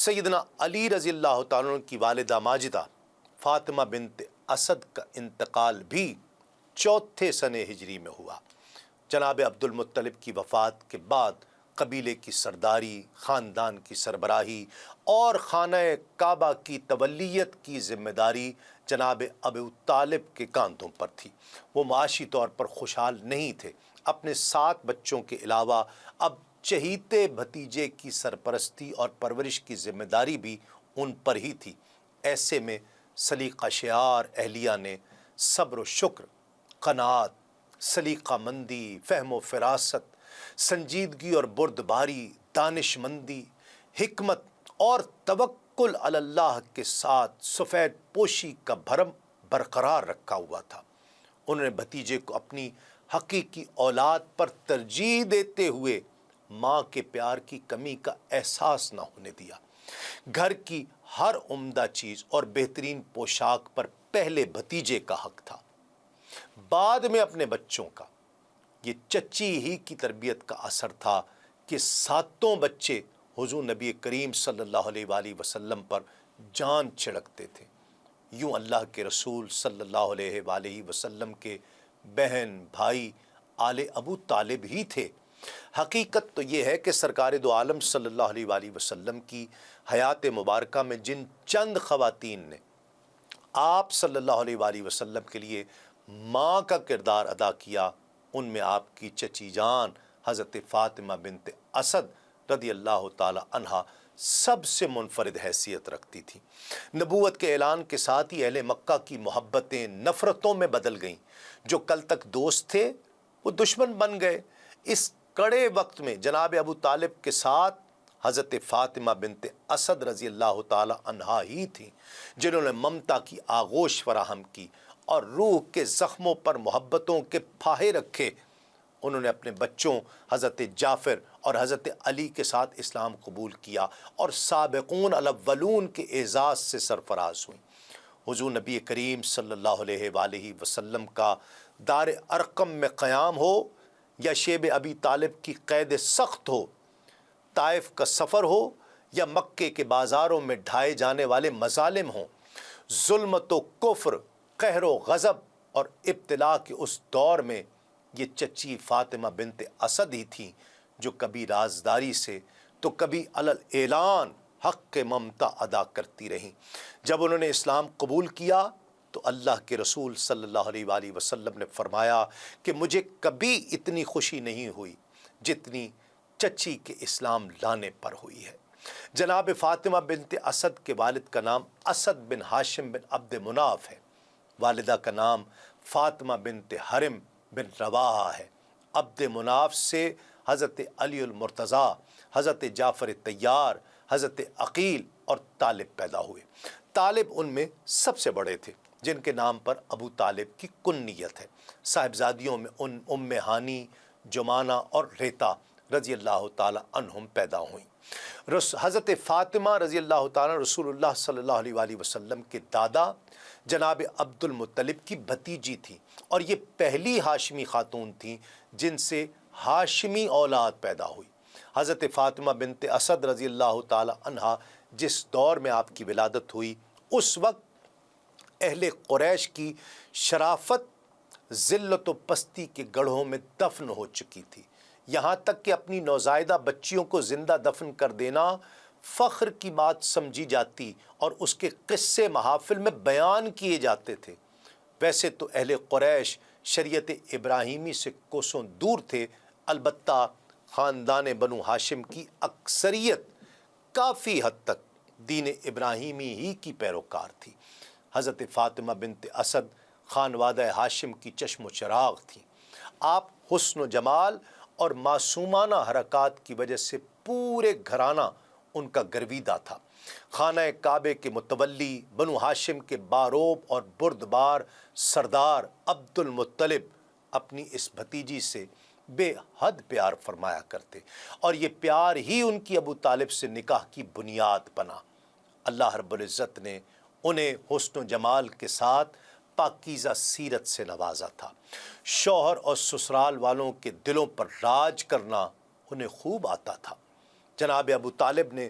سیدنا علی رضی اللہ تعالیٰ عنہ کی والدہ ماجدہ فاطمہ بنت اسد کا انتقال بھی 4 سنہ ہجری میں ہوا۔ جناب عبد المطلب کی وفات کے بعد قبیلے کی سرداری، خاندان کی سربراہی اور خانہ کعبہ کی تولیت کی ذمہ داری جناب ابو طالب کے کاندھوں پر تھی۔ وہ معاشی طور پر خوشحال نہیں تھے۔ اپنے 7 بچوں کے علاوہ اب چہیتے بھتیجے کی سرپرستی اور پرورش کی ذمہ داری بھی ان پر ہی تھی۔ ایسے میں سلیقہ شعار اہلیہ نے صبر و شکر، قناعت، سلیقہ مندی، فہم و فراست، سنجیدگی اور بردباری، دانش مندی، حکمت اور توکل علی اللہ کے ساتھ سفید پوشی کا بھرم برقرار رکھا ہوا تھا۔ انہوں نے بھتیجے کو اپنی حقیقی اولاد پر ترجیح دیتے ہوئے ماں کے پیار کی کمی کا احساس نہ ہونے دیا۔ گھر کی ہر عمدہ چیز اور بہترین پوشاک پر پہلے بھتیجے کا حق تھا، بعد میں اپنے بچوں کا۔ یہ چچی ہی کی تربیت کا اثر تھا کہ 7 بچے حضور نبی کریم صلی اللہ علیہ وآلہ وسلم پر جان چھڑکتے تھے۔ یوں اللہ کے رسول صلی اللہ علیہ وآلہ وسلم کے بہن بھائی آل ابو طالب ہی تھے۔ حقیقت تو یہ ہے کہ سرکار دو عالم صلی اللہ علیہ وآلہ وسلم کی حیات مبارکہ میں جن چند خواتین نے آپ صلی اللہ علیہ وآلہ وسلم کے لیے ماں کا کردار ادا کیا، ان میں آپ کی چچی جان حضرت فاطمہ بنت اسد رضی اللہ تعالی عنہا سب سے منفرد حیثیت رکھتی تھی۔ نبوت کے اعلان کے ساتھ ہی اہل مکہ کی محبتیں نفرتوں میں بدل گئیں۔ جو کل تک دوست تھے وہ دشمن بن گئے۔ اس کڑے وقت میں جناب ابو طالب کے ساتھ حضرت فاطمہ بنت اسد رضی اللہ تعالی عنہا ہی تھیں، جنہوں نے ممتا کی آغوش فراہم کی اور روح کے زخموں پر محبتوں کے پھاہے رکھے۔ انہوں نے اپنے بچوں حضرت جعفر اور حضرت علی کے ساتھ اسلام قبول کیا اور سابقون الاولون کے اعزاز سے سرفراز ہوئیں۔ حضور نبی کریم صلی اللہ علیہ وآلہ وسلم کا دار ارقم میں قیام ہو یا شیب ابی طالب کی قید سخت ہو، طائف کا سفر ہو یا مکے کے بازاروں میں ڈھائے جانے والے مظالم ہوں، ظلمت و کفر، قہر و غضب اور ابتلاء کے اس دور میں یہ چچی فاطمہ بنت اسد ہی تھیں جو کبھی رازداری سے تو کبھی علی اعلان حق ممتا ادا کرتی رہیں۔ جب انہوں نے اسلام قبول کیا تو اللہ کے رسول صلی اللہ علیہ وآلہ وسلم نے فرمایا کہ مجھے کبھی اتنی خوشی نہیں ہوئی جتنی چچی کے اسلام لانے پر ہوئی ہے۔ جناب فاطمہ بنت اسد کے والد کا نام اسد بن ہاشم بن عبد مناف ہے، والدہ کا نام فاطمہ بنت حرم بن رواحہ ہے۔ عبد مناف سے حضرت علی المرتضیٰ، حضرت جعفر طیار، حضرت عقیل اور طالب پیدا ہوئے۔ طالب ان میں سب سے بڑے تھے، جن کے نام پر ابو طالب کی کنیت ہے۔ صاحبزادیوں میں ام ہانی، جمانہ اور ریتا رضی اللہ تعالی عنہم پیدا ہوئیں۔ حضرت فاطمہ رضی اللہ تعالیٰ رسول اللہ صلی اللہ علیہ وآلہ وسلم کے دادا جناب عبد المطلب کی بھتیجی تھی اور یہ پہلی ہاشمی خاتون تھیں جن سے ہاشمی اولاد پیدا ہوئی۔ حضرت فاطمہ بنت اسد رضی اللہ تعالی عنہا جس دور میں آپ کی ولادت ہوئی، اس وقت اہل قریش کی شرافت ذلت و پستی کے گڑھوں میں دفن ہو چکی تھی، یہاں تک کہ اپنی نوزائیدہ بچیوں کو زندہ دفن کر دینا فخر کی بات سمجھی جاتی اور اس کے قصے محافل میں بیان کیے جاتے تھے۔ ویسے تو اہل قریش شریعت ابراہیمی سے کوسوں دور تھے، البتہ خاندان بنو ہاشم کی اکثریت کافی حد تک دین ابراہیمی ہی کی پیروکار تھی۔ حضرت فاطمہ بنت اسد خانوادہ ہاشم کی چشم و چراغ تھیں۔ آپ حسن و جمال اور معصومانہ حرکات کی وجہ سے پورے گھرانہ ان کا گرویدہ تھا۔ خانہ کعبے کے متولی، بنو ہاشم کے باروب اور بردبار سردار عبد المطلب اپنی اس بھتیجی سے بے حد پیار فرمایا کرتے اور یہ پیار ہی ان کی ابو طالب سے نکاح کی بنیاد بنا۔ اللہ رب العزت نے انہیں حسن و جمال کے ساتھ پاکیزہ سیرت سے نوازا تھا۔ شوہر اور سسرال والوں کے دلوں پر راج کرنا انہیں خوب آتا تھا۔ جناب ابو طالب نے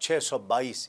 622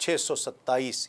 627